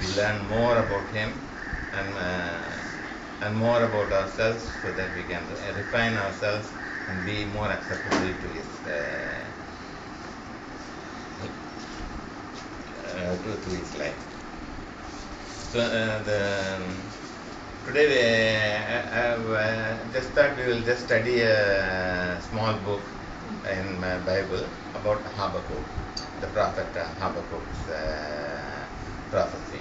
we learn more about Him and more about ourselves, so that we can refine ourselves and be more acceptable to His life. So today just thought we will just study a small book in my Bible about Habakkuk, the prophet Habakkuk's prophecy.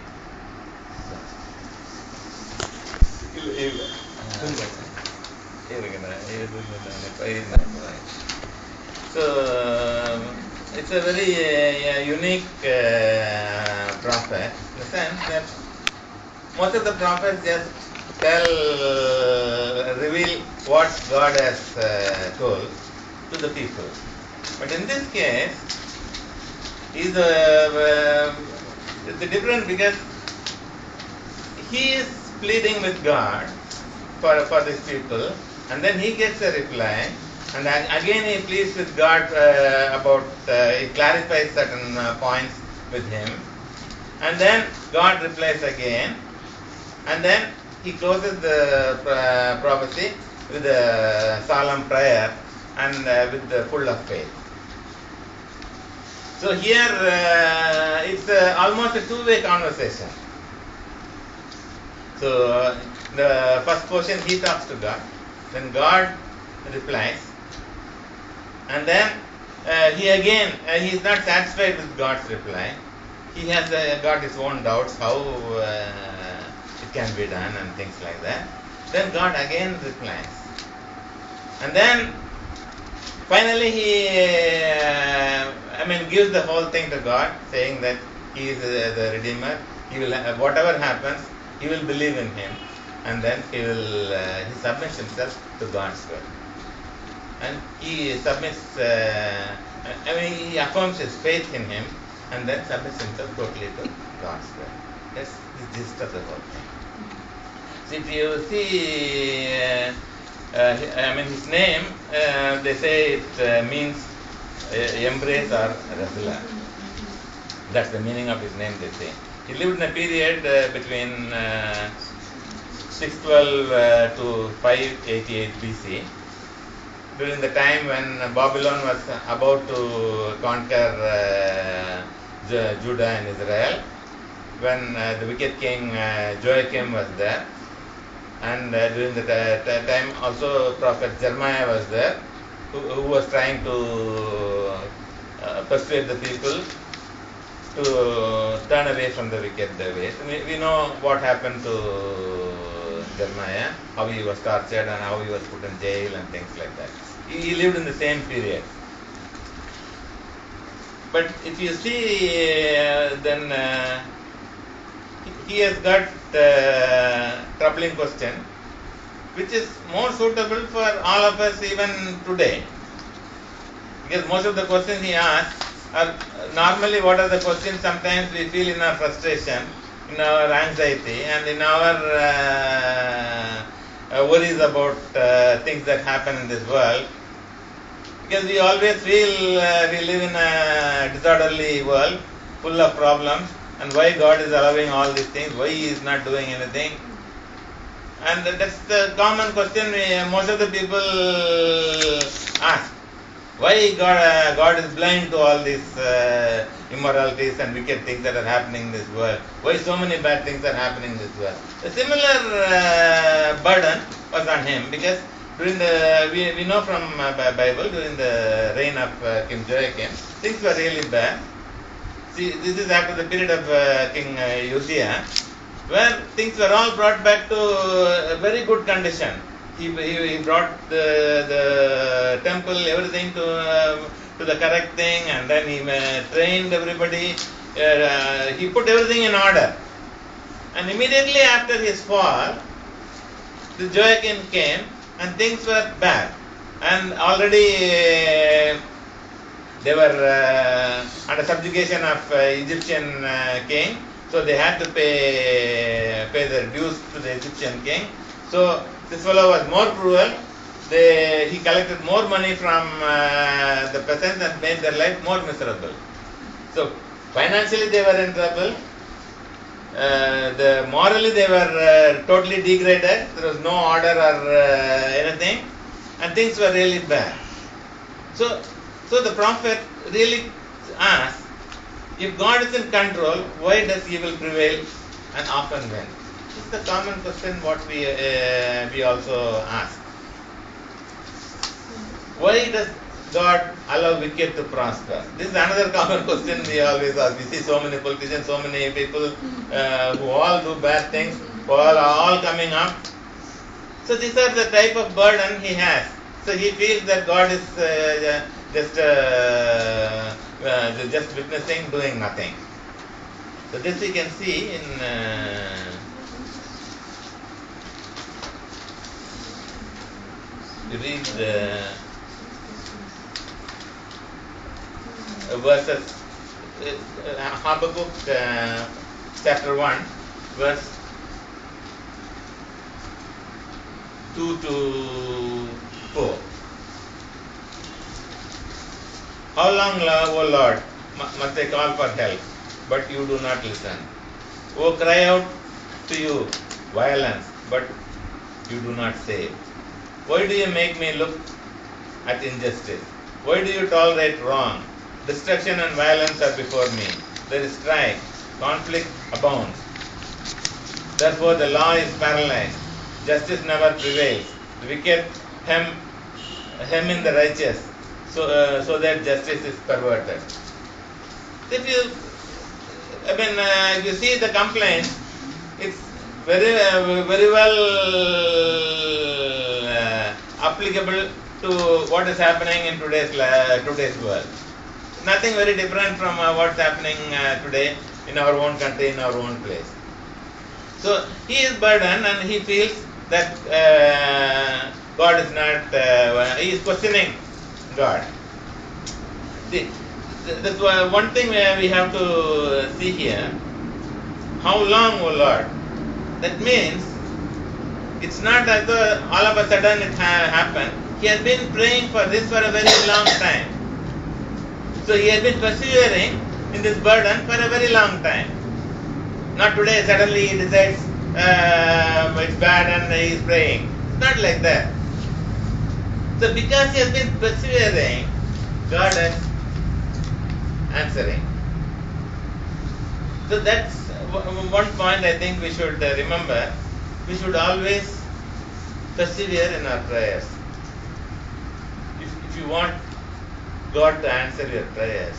So it's a very unique prophet, in the sense that most of the prophets just reveal what God has told to the people. But in this case, it's different, because he is pleading with God for these people, and then he gets a reply, and again he pleads with God he clarifies certain points with him, and then God replies again, and then he closes the prophecy with a solemn prayer and with the full of faith. So here it's almost a two-way conversation. So the first portion, he talks to God, then God replies, and then he is not satisfied with God's reply. He has got his own doubts how it can be done and things like that. Then God again replies, and then finally he gives the whole thing to God, saying that he is the Redeemer. He will, whatever happens, he will believe in him, and then he submits himself to God's will, and he submits. He affirms his faith in him, and then submits himself totally to God's will. That's the gist of the whole thing. So if you see, his name, they say it means embrace or wrestler. That's the meaning of his name, they say. He lived in a period between 612 to 588 BC, during the time when Babylon was about to conquer Judah and Israel, when the wicked king Joachim was there, and during the time also Prophet Jeremiah was there, who was trying to persuade the people to turn away from the wicked ways. We know what happened to Jeremiah, how he was tortured and how he was put in jail and things like that. He lived in the same period. But if you see, then he has got troubling question, which is more suitable for all of us even today. Because most of the questions he asks are normally what are the questions sometimes we feel in our frustration, in our anxiety, and in our worries about things that happen in this world. Because we always feel we live in a disorderly world, full of problems, and why God is allowing all these things, why He is not doing anything. And that's the common question most of the people ask. Why God is blind to all these immoralities and wicked things that are happening in this world? Why so many bad things are happening in this world? A similar burden was on him, because during we know from Bible, during the reign of King Joachim, things were really bad. See, this is after the period of King Uzziah, where things were all brought back to a very good condition. He brought the temple, everything to the correct thing, and then he trained everybody. He put everything in order. And immediately after his fall, the Joachim came, and things were bad. And already they were under subjugation of Egyptian king, so they had to pay their dues to the Egyptian king. So this fellow was more cruel. He collected more money from the peasants and made their life more miserable. So financially they were in trouble. the morally they were totally degraded. There was no order or anything, and things were really bad. So the prophet really asked, if God is in control, why does evil prevail and often win? This is the common question what we also ask. Why does God allow wicked to prosper? This is another common question we always ask. We see so many politicians, so many people who all do bad things, who are all coming up. So these are the type of burden he has. So he feels that God is just witnessing, doing nothing. So this we can see in you read the verses Habakkuk chapter 1 verse 2 to 4. How long, O Lord, must I call for help, but you do not listen? O cry out to you violence, but you do not save. Why do you make me look at injustice? Why do you tolerate wrong? Destruction and violence are before me. There is strife, conflict abounds. Therefore the law is paralyzed. Justice never prevails. The wicked hem in the righteous, so that justice is perverted. If you see the complaints, it's very well applicable to what is happening in today's world. Nothing very different from what's happening today in our own country, in our own place. So he is burdened and he feels that God is not, he is questioning God. See, that's one thing we have to see here. How long, O Lord? That means it's not as though all of a sudden it happened. He has been praying for this for a very long time. So he has been persevering in this burden for a very long time. Not today, suddenly he decides it's bad and he is praying. It's not like that. So because he has been persevering, God is answering. So that's one point I think we should remember. We should always persevere in our prayers. If you want God to answer your prayers,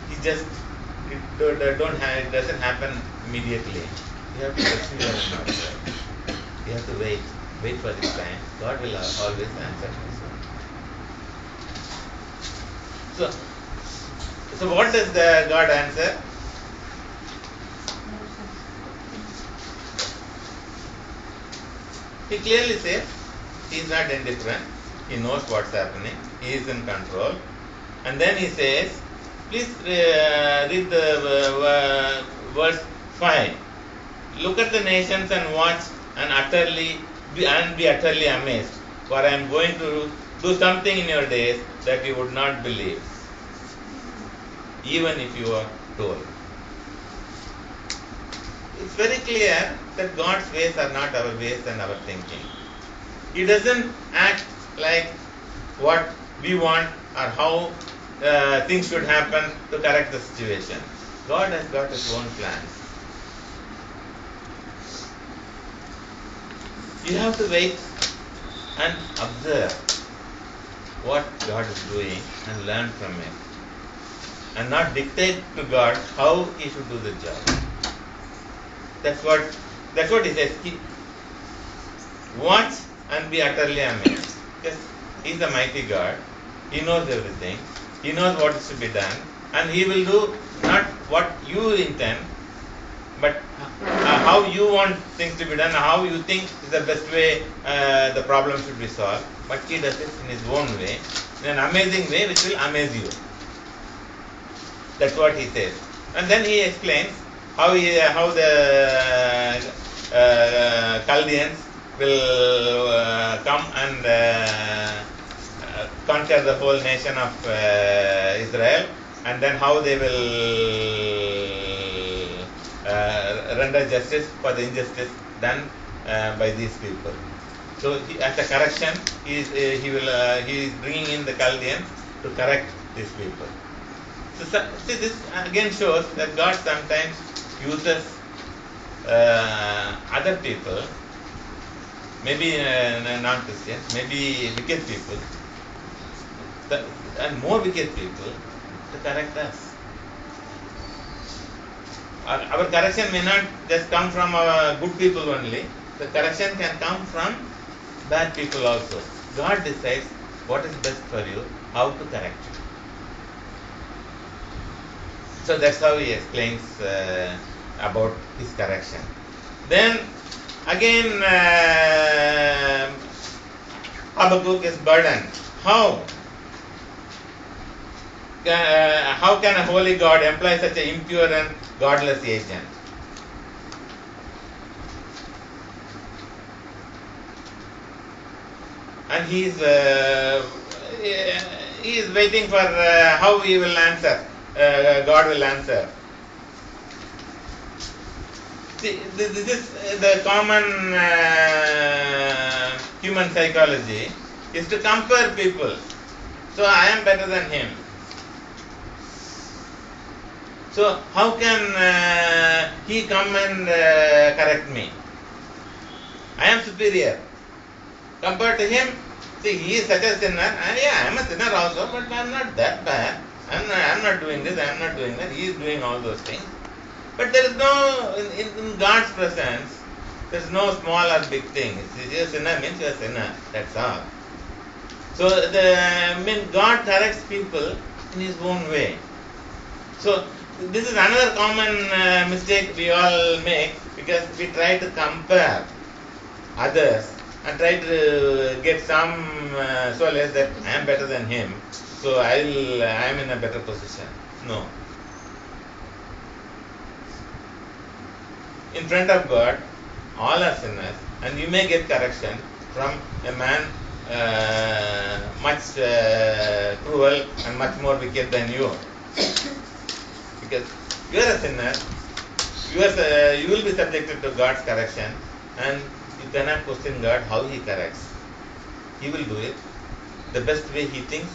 it doesn't happen immediately. You have to persevere in our prayer. You have to wait for His time. God will always answer His word. So what does God answer? He clearly says He is not indifferent. He knows what's happening. He is in control. And then He says, please read the verse 5. Look at the nations and watch and be utterly amazed. For I am going to do something in your days that you would not believe, even if you are told. It's very clear that God's ways are not our ways and our thinking. He doesn't act like what we want or how things should happen to correct the situation. God has got His own plans. You have to wait and observe what God is doing and learn from it. And not dictate to God how He should do the job. That's what He says. Watch and be utterly amazed. Because He's a mighty God. He knows everything. He knows what is to be done. And He will do not what you intend, but how you want things to be done, how you think is the best way the problem should be solved. But He does it in His own way, in an amazing way which will amaze you. That's what He says. And then He explains how the Chaldeans will come and conquer the whole nation of Israel, and then how they will render justice for the injustice done by these people. So as a correction, he is bringing in the Chaldeans to correct these people. So see, this again shows that God sometimes uses other people, maybe non-Christians, maybe wicked people, and more wicked people to correct us. Our correction may not just come from good people only. The correction can come from bad people also. God decides what is best for you, how to correct you. So that's how he explains about his correction. Then again, Habakkuk is burdened. How can a holy God employ such an impure and godless agent? And he is waiting for how he will answer. God will answer. See, this is the common human psychology, is to compare people. So I am better than him. So how can he come and correct me? I am superior. Compared to him, see, he is such a sinner. I am a sinner also, but I am not that bad. I am not doing this, I am not doing that. He is doing all those things. But there is no, in God's presence, there is no small or big thing. If you are a sinner, means you are a sinner. That's all. So God corrects people in his own way. So this is another common mistake we all make, because we try to compare others and try to get some solace that I am better than him, so I am in a better position. No. In front of God, all are sinners, and you may get correction from a man much cruel and much more wicked than you. Because you are a sinner, you will be subjected to God's correction, and you cannot question God how he corrects. He will do it the best way he thinks.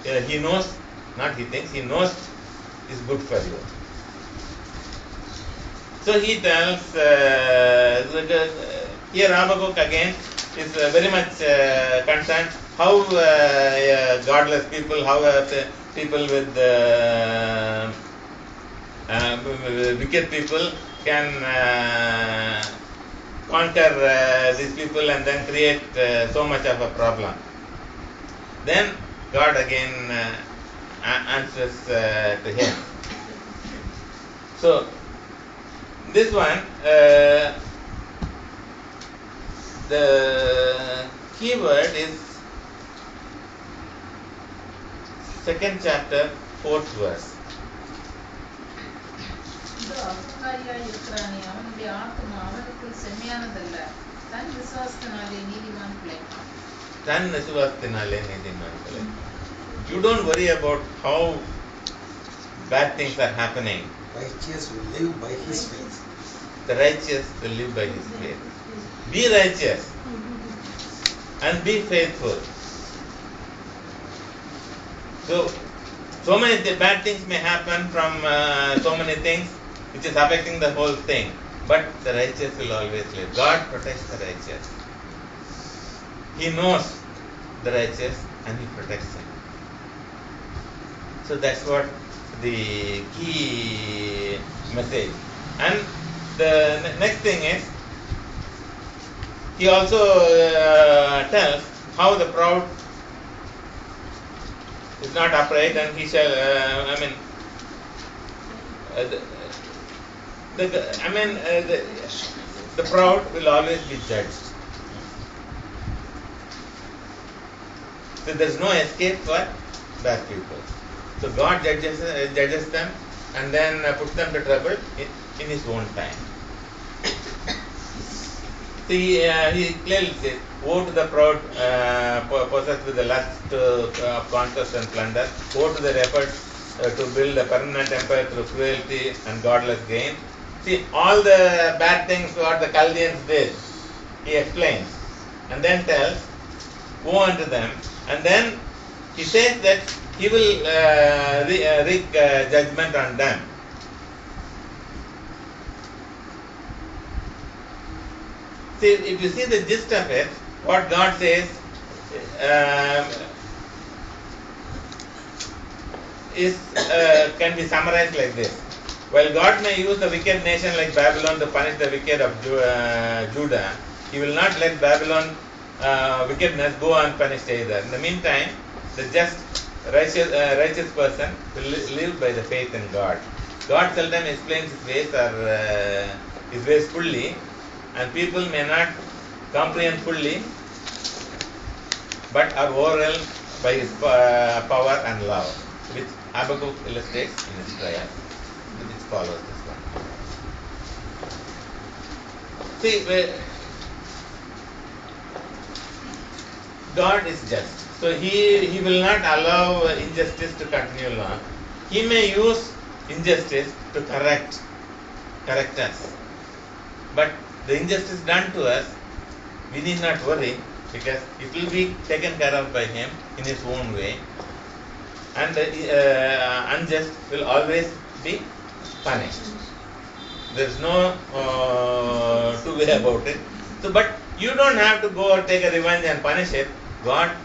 He knows, not he thinks, he knows is good for you. So he tells, here Habakkuk again is very much concerned how godless people, how people with wicked people can conquer these people and then create so much of a problem. Then God again answers to him. So this one, the key word is 2nd chapter, 4th verse. You don't worry about how bad things are happening. Righteous will live by his faith. The righteous will live by his faith. Be righteous and be faithful. So many bad things may happen from so many things which is affecting the whole thing. But the righteous will always live. God protects the righteous. He knows the righteous and he protects him. So that's what the key message. And the next thing is, he also tells how the proud is not upright, and he shall, the proud will always be judged. So there is no escape for bad people. So God judges them and then puts them to trouble in his own time. See, he clearly says, woe to the proud, possessed with the lust of conquest and plunder. Woe to their efforts to build a permanent empire through cruelty and godless gain. See, all the bad things what the Chaldeans did, he explains, and then tells, woe unto them, and then he says that he will wreak judgment on them. See, if you see the gist of it, what God says can be summarized like this. While God may use a wicked nation like Babylon to punish the wicked of Judah, He will not let Babylon wickedness go unpunished either. In the meantime, the just righteous person will live by the faith in God. God seldom explains His ways fully, and people may not comprehend fully, but are overwhelmed by His power and love, which Habakkuk illustrates in his prayer, which follows this one. See, God is just, so He will not allow injustice to continue long. He may use injustice to correct us, but the injustice done to us, we need not worry, because it will be taken care of by Him in His own way, and the unjust will always be punished. There is no two way about it. So, but you don't have to go take a revenge and punish it. God